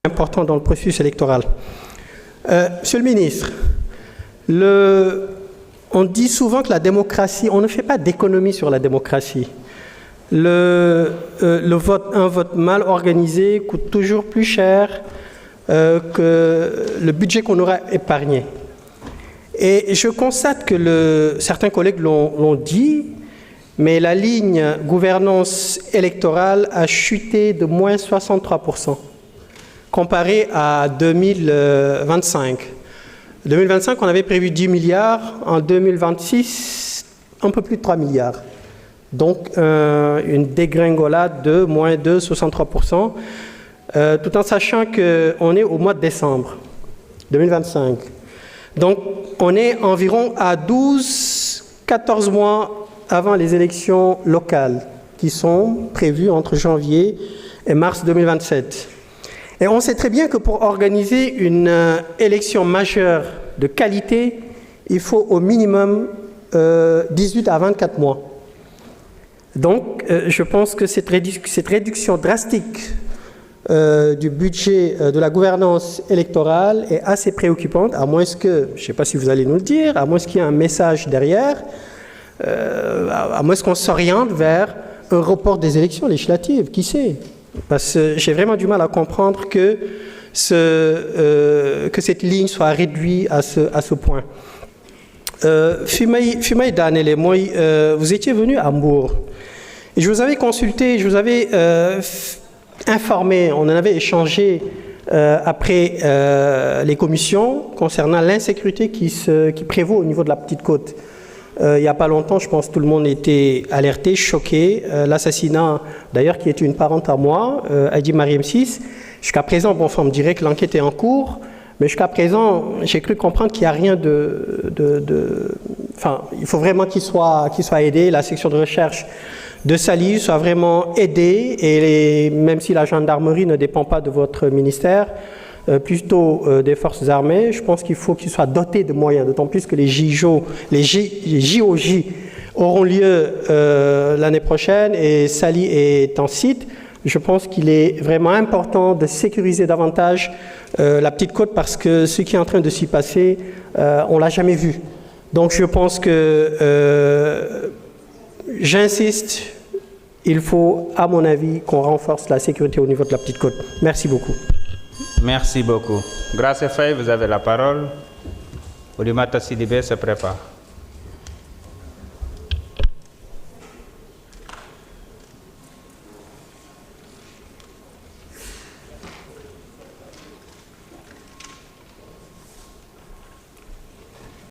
important dans le processus électoral. Monsieur le ministre, on dit souvent que la démocratie, on ne fait pas d'économie sur la démocratie. Un vote mal organisé coûte toujours plus cher que le budget qu'on aura épargné. Et je constate que certains collègues l'ont dit, mais la ligne gouvernance électorale a chuté de moins 63%, comparé à 2025. En 2025, on avait prévu 10 milliards, en 2026, un peu plus de 3 milliards. Donc, une dégringolade de moins de 63%, tout en sachant qu'on est au mois de décembre 2025. Donc, on est environ à 14 mois avant les élections locales qui sont prévues entre janvier et mars 2027. Et on sait très bien que pour organiser une élection majeure de qualité, il faut au minimum 18 à 24 mois. Donc, je pense que cette réduction drastique du budget de la gouvernance électorale est assez préoccupante, à moins que, je ne sais pas si vous allez nous le dire, à moins qu'il y ait un message derrière, à moins qu'on s'oriente vers un report des élections législatives, qui sait? Parce que j'ai vraiment du mal à comprendre que cette ligne soit réduite à ce point. Fumay Danele, moi, vous étiez venu à Hambourg. Et je vous avais consulté, je vous avais informé, on en avait échangé après les commissions concernant l'insécurité qui prévaut au niveau de la Petite Côte. Il n'y a pas longtemps, je pense que tout le monde était alerté, choqué. L'assassinat, d'ailleurs, qui est une parente à moi, Adi Mariam 6. Jusqu'à présent, bon, on me dirait que l'enquête est en cours, mais jusqu'à présent, j'ai cru comprendre qu'il n'y a rien Enfin, il faut vraiment qu'il soit aidé. La section de recherche de Sali soit vraiment aidée, et même si la gendarmerie ne dépend pas de votre ministère, plutôt des forces armées, je pense qu'il faut qu'ils soient dotés de moyens, d'autant plus que les JOJ auront lieu l'année prochaine et Sali est en site. Je pense qu'il est vraiment important de sécuriser davantage la Petite Côte, parce que ce qui est en train de s'y passer, on ne l'a jamais vu. Donc je pense que, j'insiste, il faut, à mon avis, qu'on renforce la sécurité au niveau de la Petite Côte. Merci beaucoup. Merci beaucoup. Grâce à Faye, vous avez la parole. Oulimata Sidibé se prépare.